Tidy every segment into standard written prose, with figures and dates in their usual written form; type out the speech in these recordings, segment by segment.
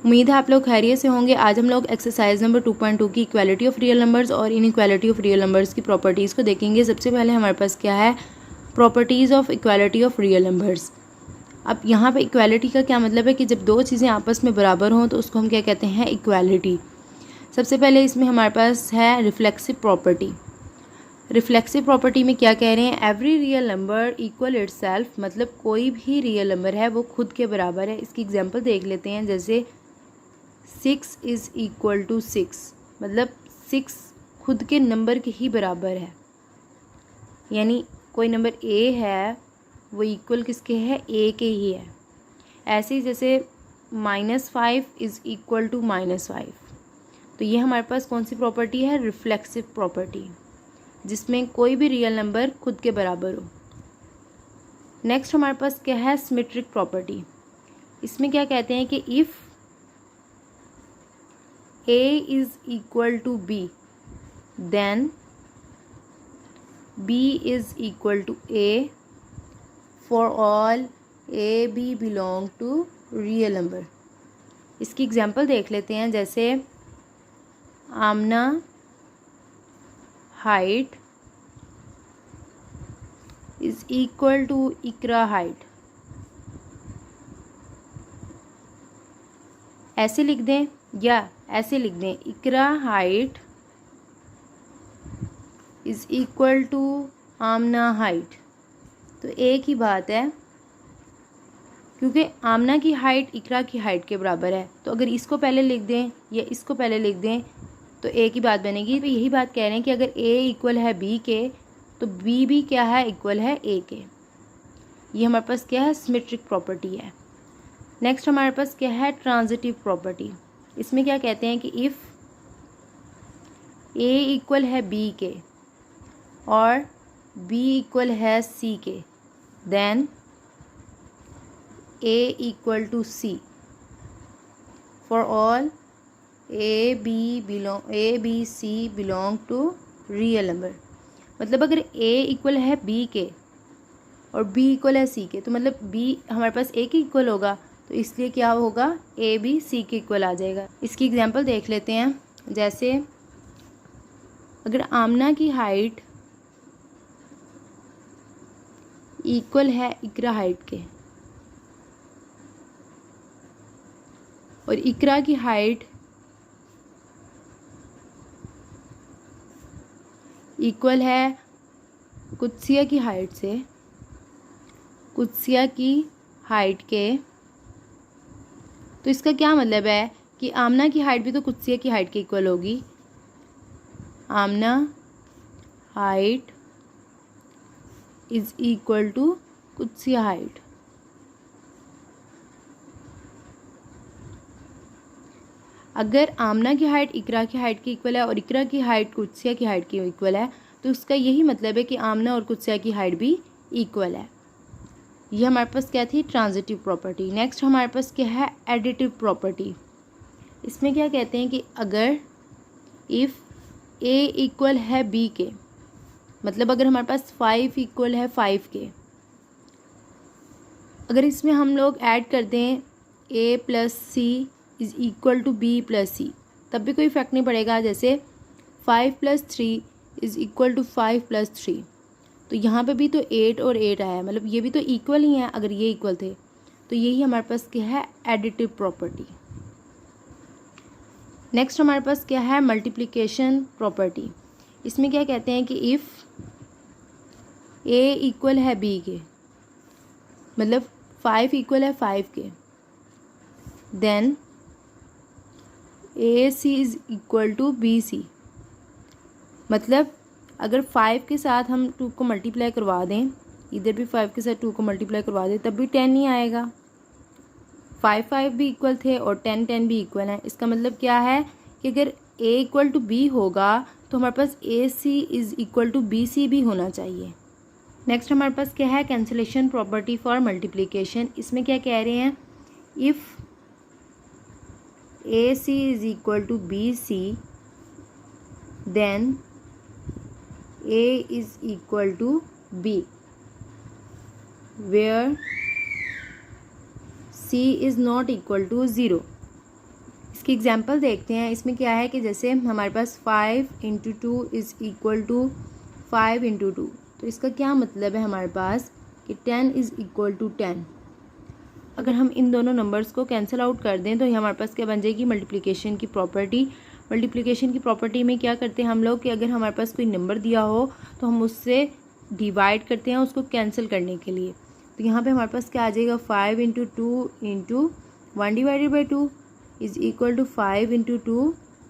उम्मीद है आप लोग खैरियत से होंगे। आज हम लोग एक्सरसाइज नंबर 2.2 की इक्वालिटी ऑफ रियल नंबर्स और इनइक्वालिटी ऑफ रियल नंबर्स की प्रॉपर्टीज़ को देखेंगे। सबसे पहले हमारे पास क्या है, properties of equality of real numbers. अब यहाँ पे इक्वालिटी का क्या मतलब है कि जब दो चीज़ें आपस में बराबर हों तो उसको हम क्या कहते हैं, इक्वालिटी। सबसे पहले इसमें हमारे पास है रिफ्लेक्सिव प्रॉपर्टी। रिफ्लेक्सिव प्रॉपर्टी में क्या कह रहे हैं, every real number equal itself, मतलब कोई भी रियल नंबर है वो खुद के बराबर है। इसकी एग्जांपल देख लेते हैं, जैसे 6 इज़ इक्वल टू 6, मतलब 6 खुद के नंबर के ही बराबर है। यानी कोई नंबर ए है वो इक्वल किसके है, ए के ही है। ऐसे ही जैसे -5 इज़ इक्वल टू -5, तो ये हमारे पास कौन सी प्रॉपर्टी है, रिफ्लेक्सिव प्रॉपर्टी, जिसमें कोई भी रियल नंबर खुद के बराबर हो। नेक्स्ट हमारे पास क्या है, सिमेट्रिक प्रॉपर्टी। इसमें क्या कहते हैं कि if a is equal to b, then b is equal to a for all a b belong to real number। इसकी एग्जांपल देख लेते हैं, जैसे Amna height is equal to Iqra height. ऐसे लिख दें या ऐसे लिख दें, Iqra height is equal to Amna height. तो एक ही बात है, क्योंकि आमना की हाइट इकरा की हाइट के बराबर है, तो अगर इसको पहले लिख दें या इसको पहले लिख दें तो एक ही बात बनेगी। तो यही बात कह रहे हैं कि अगर ए इक्वल है बी के तो बी भी क्या है, इक्वल है ए के। ये हमारे पास क्या है, सिमेट्रिक प्रॉपर्टी है। नेक्स्ट हमारे पास क्या है, ट्रांजिटिव प्रॉपर्टी। इसमें क्या कहते हैं कि इफ़ ए इक्वल है बी के और बी इक्वल है सी के, then A equal to C for all A B C belong to real number. मतलब अगर ए इक्वल है बी के और बी इक्वल है सी के, तो मतलब बी हमारे पास ए के इक्वल होगा, तो इसलिए क्या होगा, ए बी सी के इक्वल आ जाएगा। इसकी एग्जांपल देख लेते हैं, जैसे अगर आमना की हाइट इक्वल है इकरा हाइट के और इकरा की हाइट इक्वल है कुत्सिया की हाइट से, कुत्सिया की हाइट के, तो इसका क्या मतलब है कि आमना की हाइट भी तो कुत्सिया की हाइट के इक्वल होगी। Amna height is equal to Kutsiya height. अगर आमना की हाइट इकरा की हाइट के इक्वल है और इकरा की हाइट कुत्सिया की हाइट के इक्वल है, तो उसका यही मतलब है कि आमना और कुत्सिया की हाइट भी इक्वल है। ये हमारे पास क्या थी, ट्रांजिटिव प्रॉपर्टी। नेक्स्ट हमारे पास क्या है, एडिटिव प्रॉपर्टी। इसमें क्या कहते हैं कि अगर इफ़ ए इक्वल है बी के, मतलब अगर हमारे पास 5 इक्वल है 5 के, अगर इसमें हम लोग ऐड कर दें A plus C is equal to B plus C, तब भी कोई इफेक्ट नहीं पड़ेगा। जैसे 5 + 3 इज इक्वल टू 5 + 3, तो यहाँ पे भी तो 8 और 8 आया, मतलब ये भी तो इक्वल ही है। अगर ये इक्वल थे तो यही हमारे पास क्या है, एडिटिव प्रॉपर्टी। नेक्स्ट हमारे पास क्या है, मल्टीप्लिकेशन प्रॉपर्टी। इसमें क्या कहते हैं कि इफ़ ए इक्वल है बी के, मतलब 5 इक्वल है 5 के, then A C is equal to B C. मतलब अगर 5 के साथ हम 2 को मल्टीप्लाई करवा दें, इधर भी 5 के साथ 2 को मल्टीप्लाई करवा दें, तब भी 10 नहीं आएगा। 5 भी इक्वल थे और 10 भी इक्वल हैं। इसका मतलब क्या है कि अगर a इक्वल टू बी होगा तो हमारे पास A C is equal to B C भी होना चाहिए। नेक्स्ट हमारे पास क्या है, कैंसिलेशन प्रॉपर्टी फॉर मल्टीप्लिकेशन। इसमें क्या कह रहे हैं, if A C is equal to B C, then A is equal to B, where C is not equal to 0। इसकी एग्जांपल देखते हैं। इसमें क्या है कि जैसे हमारे पास 5 × 2 इज़ इक्वल टू 5 × 2, तो इसका क्या मतलब है हमारे पास कि 10 इज़ इक्वल टू 10। अगर हम इन दोनों नंबर्स को कैंसिल आउट कर दें तो ये हमारे पास क्या बन जाएगी, मल्टीप्लिकेशन की प्रॉपर्टी। मल्टीप्लिकेशन की प्रॉपर्टी में क्या करते हैं हम लोग कि अगर हमारे पास कोई नंबर दिया हो तो हम उससे डिवाइड करते हैं उसको कैंसिल करने के लिए। तो यहाँ पे हमारे पास क्या आ जाएगा, 5 × 2 × 1 divided by 2 is equal to 5 × 2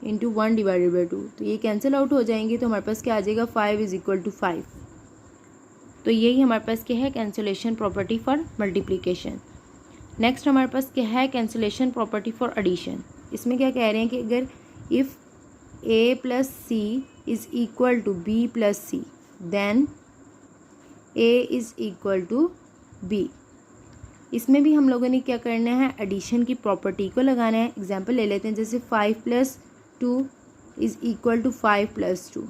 × 1 divided by 2। तो ये कैंसिल आउट हो जाएंगे तो हमारे पास क्या आ जाएगा, 5 इज़ इक्वल टू 5। तो यही हमारे पास क्या है, cancellation property for multiplication. Next हमारे पास क्या है, कैंसिलेशन प्रॉपर्टी फॉर एडिशन। इसमें क्या कह रहे हैं कि अगर if a + c is equal to b + c then a is equal to b। इसमें भी हम लोगों ने क्या करना है, एडिशन की प्रॉपर्टी को लगाना है। एग्जांपल ले लेते हैं, जैसे 5 + 2 इज़ इक्वल टू 5 + 2।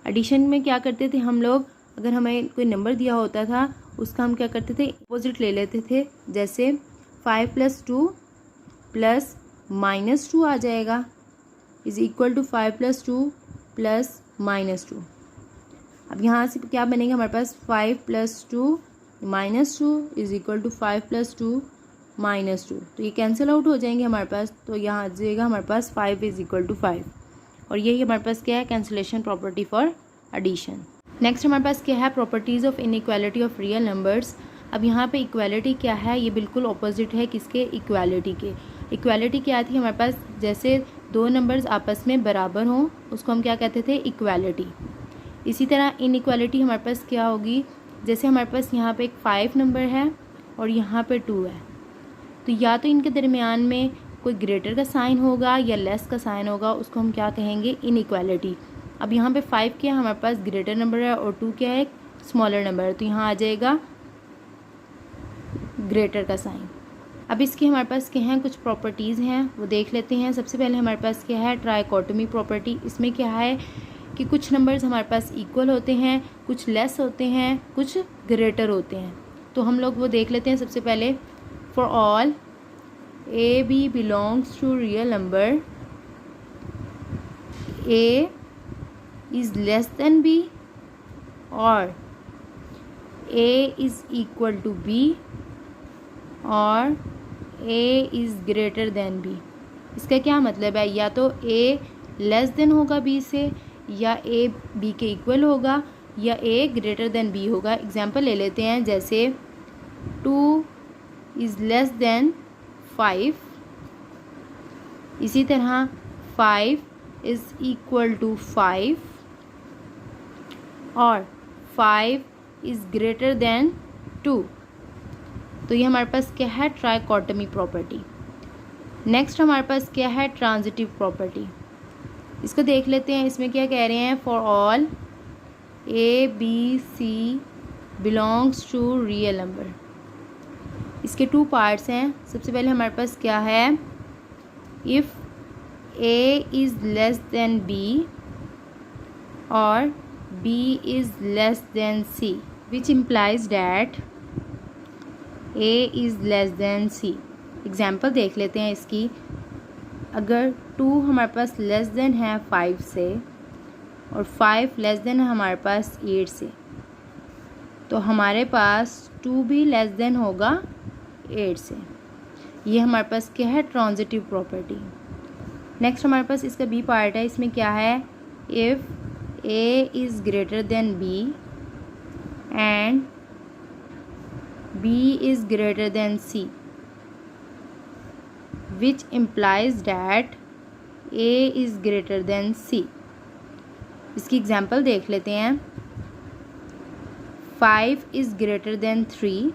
एडिशन में क्या करते थे हम लोग, अगर हमें कोई नंबर दिया होता था उसका हम क्या करते थे, अपोजिट ले लेते थे। जैसे 5 + 2 प्लस -2 आ जाएगा इज़ इक्वल टू 5 + 2 प्लस -2। अब यहाँ से क्या बनेगा हमारे पास, 5 + 2 -2 इज़ इक्वल टू 5 + 2 -2। तो ये कैंसिल आउट हो जाएंगे हमारे पास। तो यहाँ आ जाएगा हमारे पास 5 इज़ इक्वल टू 5। और यही हमारे पास क्या है, cancellation property for addition. Next हमारे पास क्या है, properties of inequality of real numbers. अब यहाँ पे इक्वालिटी क्या है, ये बिल्कुल ऑपोजिट है किसके, इक्वालिटी के। इक्वालिटी क्या थी हमारे पास, जैसे दो नंबर्स आपस में बराबर हों उसको हम क्या कहते थे, इक्वालिटी। इसी तरह इनइक्वालिटी हमारे पास क्या होगी, जैसे हमारे पास यहाँ पे एक 5 नंबर है और यहाँ पे 2 है, तो या तो इनके दरमियान में कोई ग्रेटर का साइन होगा या लेस का साइन होगा, उसको हम क्या कहेंगे, इनइक्वालिटी। अब यहाँ पे 5 क्या है हमारे पास, ग्रेटर नंबर है, और 2 क्या है, स्मॉलर नंबर है, तो यहाँ आ जाएगा ग्रेटर का साइन। अब इसकी हमारे पास क्या हैं, कुछ प्रॉपर्टीज़ हैं वो देख लेते हैं। सबसे पहले हमारे पास क्या है, ट्राइकोटोमी प्रॉपर्टी। इसमें क्या है कि कुछ नंबर्स हमारे पास इक्वल होते हैं, कुछ लेस होते हैं, कुछ ग्रेटर होते हैं। तो हम लोग वो देख लेते हैं। सबसे पहले, for all A B belongs to real number, A is less than B और A is equal to B और A is greater than B. इसका क्या मतलब है, या तो ए लेस देन होगा बी से, या ए बी के इक्वल होगा, या ए ग्रेटर देन बी होगा। एग्जांपल ले लेते हैं, जैसे 2 इज़ लेस देन 5, इसी तरह 5 इज़ इक्वल टू 5 और 5 इज़ ग्रेटर देन 2। तो ये हमारे पास क्या है, ट्राइकोटोमी प्रॉपर्टी। नेक्स्ट हमारे पास क्या है, ट्रांजिटिव प्रॉपर्टी। इसको देख लेते हैं। इसमें क्या कह रहे हैं, for all A B C belongs to real number. इसके 2 पार्ट्स हैं। सबसे पहले हमारे पास क्या है, if A is less than B और B is less than C, which implies that A is less than C. Example देख लेते हैं इसकी। अगर 2 हमारे पास लेस देन है 5 से और 5 लेस देन है हमारे पास 8 से, तो हमारे पास 2 भी लेस देन होगा 8 से। ये हमारे पास क्या है, ट्रांजिटिव प्रॉपर्टी। नेक्स्ट हमारे पास इसका बी पार्ट है। इसमें क्या है, if A is greater than B and B is greater than C, which implies that A is greater than C. इसकी एग्जाम्पल देख लेते हैं। 5 is greater than 3,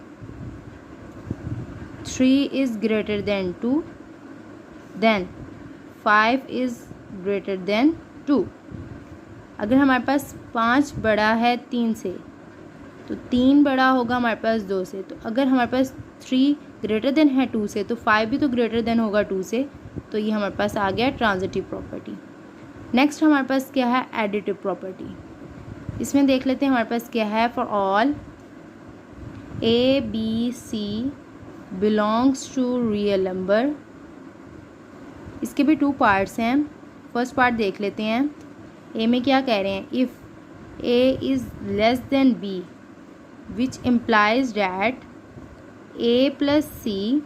3 is greater than 2, then 5 is greater than 2। अगर हमारे पास 5 बड़ा है 3 से तो 3 बड़ा होगा हमारे पास 2 से। तो अगर हमारे पास 3 ग्रेटर देन है 2 से तो 5 भी तो ग्रेटर देन होगा 2 से। तो ये हमारे पास आ गया ट्रांजिटिव प्रॉपर्टी। नेक्स्ट हमारे पास क्या है, एडिटिव प्रॉपर्टी। इसमें देख लेते हैं हमारे पास क्या है, for all A B C belongs to real number इसके भी 2 पार्ट्स हैं। फर्स्ट पार्ट देख लेते हैं। ए में क्या कह रहे हैं, if A is less than B which implies that A plus C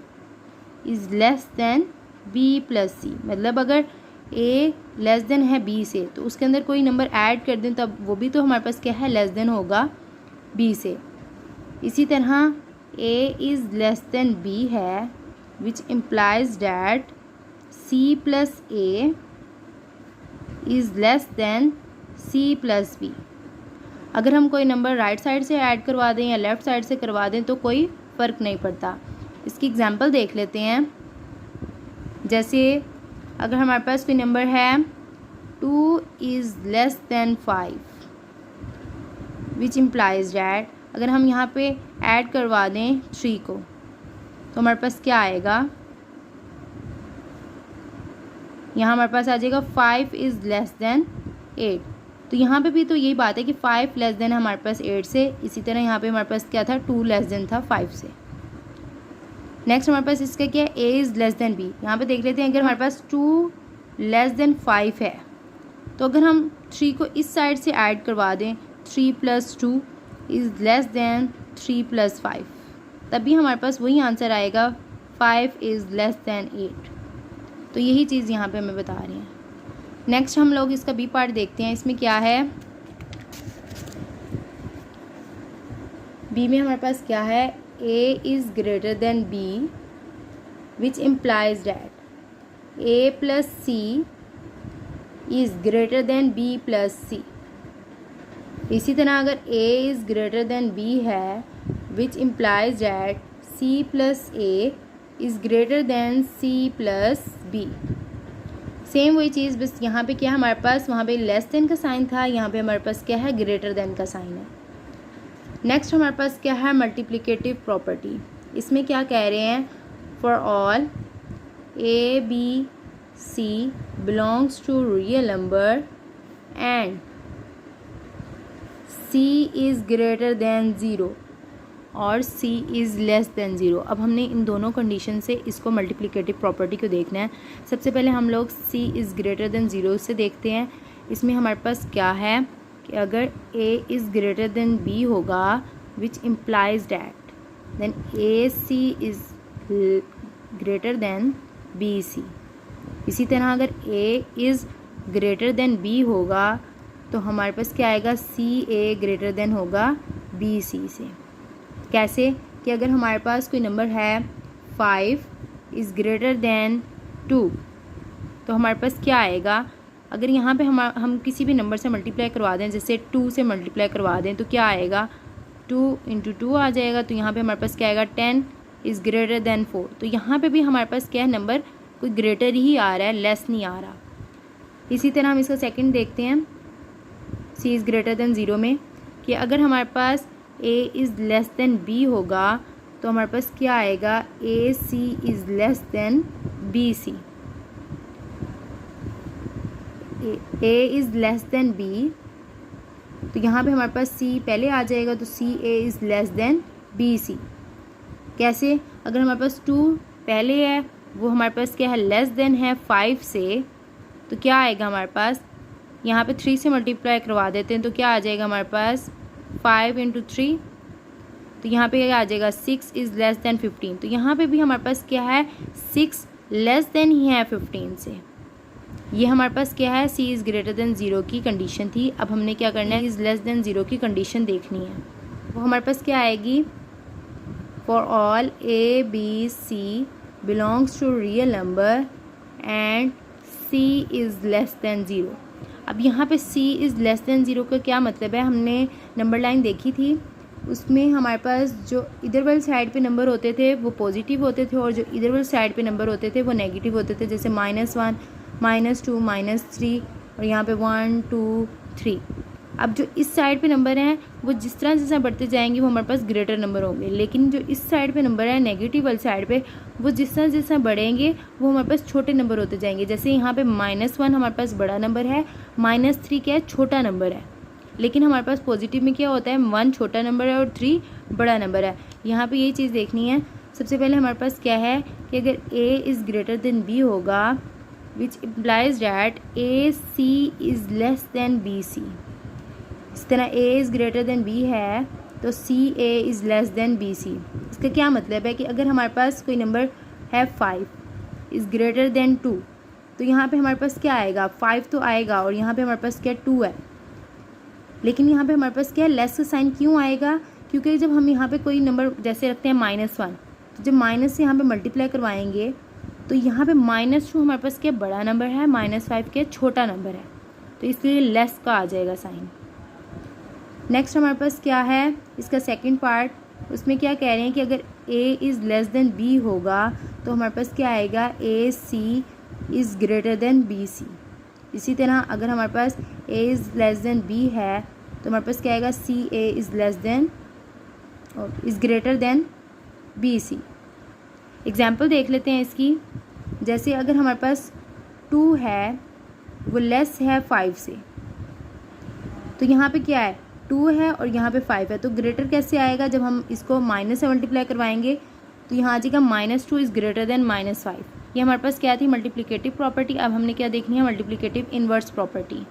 is less than B plus C. मतलब अगर ए लेस देन है बी से तो उसके अंदर कोई नंबर ऐड कर दें तब वो भी तो हमारे पास क्या है, लेस देन होगा बी से। इसी तरह A is less than B है which implies that C plus A is less than C plus B. अगर हम कोई नंबर राइट साइड से ऐड करवा दें या लेफ़्ट साइड से करवा दें तो कोई फ़र्क नहीं पड़ता। इसकी एग्जांपल देख लेते हैं। जैसे अगर हमारे पास कोई नंबर है 2 is less then 5 which implies that, अगर हम यहाँ पे ऐड करवा दें 3 को तो हमारे पास क्या आएगा, यहाँ हमारे पास आ जाएगा 5 इज़ लेस देन 8। तो यहाँ पे भी तो यही बात है कि 5 लेस देन हमारे पास 8 से। इसी तरह यहाँ पे हमारे पास क्या था, 2 लेस देन था 5 से। नेक्स्ट हमारे पास इसका क्या है, A is less than B. यहाँ पे देख लेते हैं अगर हमारे पास 2 लेस देन 5 है तो अगर हम 3 को इस साइड से ऐड करवा दें 3 plus 2 is less then 3 plus 5, तभी हमारे पास वही आंसर आएगा 5 इज़ लेस देन 8। तो यही चीज़ यहाँ पे हमें बता रही हैं। नेक्स्ट हम लोग इसका बी पार्ट देखते हैं। इसमें क्या है, बी में हमारे पास क्या है, A is greater than B which implies that A plus C is greater than B plus C. इसी तरह अगर A is greater than B है which implies that C plus A is greater than C plus B. Same वही चीज़, बस यहाँ पे क्या है हमारे पास, वहाँ पे लेस देन का साइन था, यहाँ पे हमारे पास क्या है, ग्रेटर देन का साइन है। नेक्स्ट हमारे पास क्या है, मल्टीप्लिकेटिव प्रॉपर्टी। इसमें क्या कह रहे हैं, for all A B C belongs to real number and C is greater than 0 और c इज़ लेस देन 0। अब हमने इन दोनों कंडीशन से इसको मल्टीप्लिकेटिव प्रॉपर्टी को देखना है। सबसे पहले हम लोग c इज़ ग्रेटर देन 0 से देखते हैं। इसमें हमारे पास क्या है कि अगर a is greater than b होगा which implies that then A C is greater than B C. इसी तरह अगर a is greater than b होगा तो हमारे पास क्या आएगा, सी ए ग्रेटर देन होगा बी सी से। कैसे कि अगर हमारे पास कोई नंबर है 5 इज़ ग्रेटर देन 2 तो हमारे पास क्या आएगा, अगर यहाँ पे हम किसी भी नंबर से मल्टीप्लाई करवा दें, जैसे 2 से मल्टीप्लाई करवा दें तो क्या आएगा, 2 × 2 आ जाएगा। तो यहाँ पे हमारे पास क्या आएगा, 10 इज़ ग्रेटर देन 4। तो यहाँ पे भी हमारे पास क्या है, नंबर कोई ग्रेटर ही आ रहा है, लेस नहीं आ रहा। इसी तरह हम इसका सेकंड देखते हैं, c इज़ ग्रेटर देन 0 में, कि अगर हमारे पास a is less than b होगा तो हमारे पास क्या आएगा, A C is less than B C. A is less than b तो यहाँ पे हमारे पास c पहले आ जाएगा, तो C A is less than B C. कैसे, अगर हमारे पास 2 पहले है, वो हमारे पास क्या है, लेस देन है 5 से, तो क्या आएगा हमारे पास, यहाँ पे 3 से मल्टीप्लाई करवा देते हैं तो क्या आ जाएगा हमारे पास, 5 × 3, तो यहाँ पे आ जाएगा 6 इज़ लेस देन 15। तो यहाँ पे भी हमारे पास क्या है, 6 लेस देन ही है 15 से। ये हमारे पास क्या है, c इज़ ग्रेटर देन 0 की कंडीशन थी। अब हमने क्या करना है, इज़ लेस देन 0 की कंडीशन देखनी है। वो हमारे पास क्या आएगी, for all A B C belongs to real number and c is less than 0। अब यहाँ पे c इज़ लेस देन 0 का क्या मतलब है, हमने नंबर लाइन देखी थी, उसमें हमारे पास जो इधर वाली साइड पे नंबर होते थे वो पॉजिटिव होते थे और जो इधर वाली साइड पे नंबर होते थे वो नेगेटिव होते थे, जैसे -1 -2 -3 और यहाँ पे 1 2 3। अब जो इस साइड पे नंबर हैं वो जिस तरह जैसा बढ़ते जाएंगे वो हमारे पास ग्रेटर नंबर होंगे, लेकिन जो इस साइड पे नंबर है नेगेटिव वाली साइड पे, वो जिस तरह जैसा बढ़ेंगे वो हमारे पास छोटे नंबर होते जाएंगे। जैसे यहाँ पे -1 हमारे पास बड़ा नंबर है, -3 क्या है, छोटा नंबर है, लेकिन हमारे पास पॉजिटिव में क्या होता है, 1 छोटा नंबर है और 3 बड़ा नंबर है। यहाँ पे यही चीज़ देखनी है। सबसे पहले हमारे पास क्या है कि अगर a is greater than b होगा which implies that A C is less than B C. इस तरह A is greater than B है तो C A is less than B C. इसका क्या मतलब है कि अगर हमारे पास कोई नंबर है 5 इज़ ग्रेटर देन 2, तो यहाँ पे हमारे पास क्या आएगा, 5 तो आएगा और यहाँ पे हमारे पास क्या 2 है, लेकिन यहाँ पे हमारे पास क्या है, लेस का साइन क्यों आएगा, क्योंकि जब हम यहाँ पे कोई नंबर जैसे रखते हैं -1, तो जब माइनस से यहाँ पे मल्टीप्लाई करवाएंगे तो यहाँ पे -2 हमारे पास क्या बड़ा नंबर है, -5 क्या छोटा नंबर है, तो इसलिए लेस का आ जाएगा साइन। नेक्स्ट हमारे पास क्या है, इसका सेकंड पार्ट, उसमें क्या कह रहे हैं कि अगर a is less than b होगा तो हमारे पास क्या आएगा, a c is greater than b c। इसी तरह अगर हमारे पास a is less than b है तो हमारे पास क्या आएगा, c a is less than और is greater than b c। Example देख लेते हैं इसकी। जैसे अगर हमारे पास 2 है वो लेस है 5 से, तो यहाँ पे क्या है, 2 है और यहाँ पे 5 है, तो ग्रेटर कैसे आएगा, जब हम इसको माइनस से मल्टीप्लाई करवाएंगे तो यहाँ आ जाएगा -2 इज़ ग्रेटर देन -5। ये हमारे पास क्या थी, मल्टीप्लिकेटिव प्रॉपर्टी। अब हमने क्या देखनी है, multiplicative inverse property.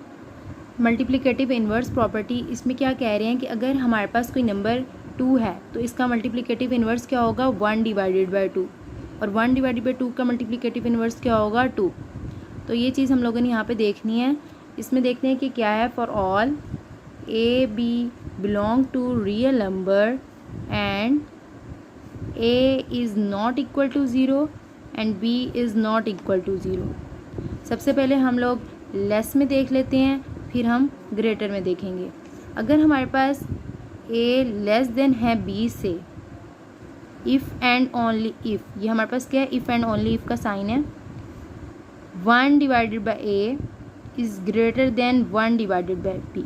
Multiplicative inverse property, इसमें क्या कह रहे हैं कि अगर हमारे पास कोई नंबर 2 है तो इसका मल्टीप्लिकेटिव इन्वर्स क्या होगा, 1/2, और 1/2 का मल्टीप्लिकेटिव इन्वर्स क्या होगा, 2। तो ये चीज़ हम लोगों ने यहाँ पे देखनी है। इसमें देखते हैं कि क्या है, for all a b belong to real number and a is not equal to 0 and b is not equal to 0। सबसे पहले हम लोग लेस में देख लेते हैं, फिर हम ग्रेटर में देखेंगे। अगर हमारे पास a लेस देन है b से, इफ़ एंड ओनली इफ़, ये हमारे पास क्या है, इफ़ एंड ओनली इफ़ का साइन है। 1/a is greater then 1/b।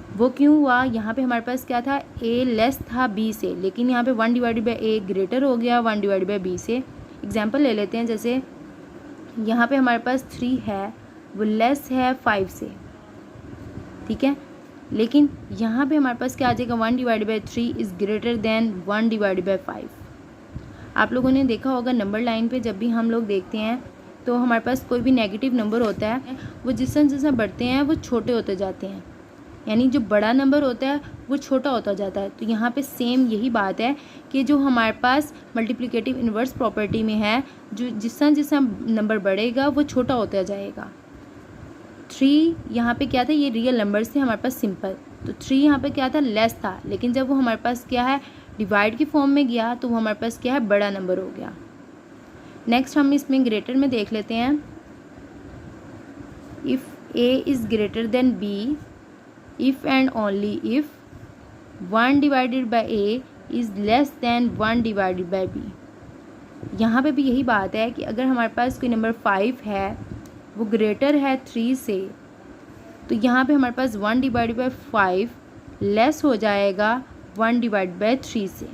वो क्यों हुआ, यहाँ पे हमारे पास क्या था, a लेस था b से, लेकिन यहाँ पे 1/a ग्रेटर हो गया 1/b से। एग्जाम्पल ले लेते हैं, जैसे यहाँ पे हमारे पास 3 है वो लेस है 5 से, ठीक है, लेकिन यहाँ पे हमारे पास क्या आ जाएगा, 1/3 इज़ ग्रेटर देन 1/5। आप लोगों ने देखा होगा नंबर लाइन पे जब भी हम लोग देखते हैं तो हमारे पास कोई भी नेगेटिव नंबर होता है वो जिस जैसा बढ़ते हैं वो छोटे होते जाते हैं, यानी जो बड़ा नंबर होता है वो छोटा होता जाता है। तो यहाँ पे सेम यही बात है कि जो हमारे पास मल्टीप्लिकेटिव इन्वर्स प्रॉपर्टी में है, जो जिस नंबर बढ़ेगा वो छोटा होता जाएगा। 3 यहाँ पे क्या था, ये रियल नंबर्स थे हमारे पास सिंपल, तो 3 यहाँ पे क्या था, लेस था, लेकिन जब वो हमारे पास क्या है डिवाइड की फॉर्म में गया तो वो हमारे पास क्या है, बड़ा नंबर हो गया। नेक्स्ट हम इसमें ग्रेटर में देख लेते हैं। If a is greater than b, if and only if 1/a is less than 1/b। यहाँ पे भी यही बात है कि अगर हमारे पास कोई नंबर 5 है वो ग्रेटर है 3 से, तो यहाँ पे हमारे पास 1/5 लेस हो जाएगा 1/3 से।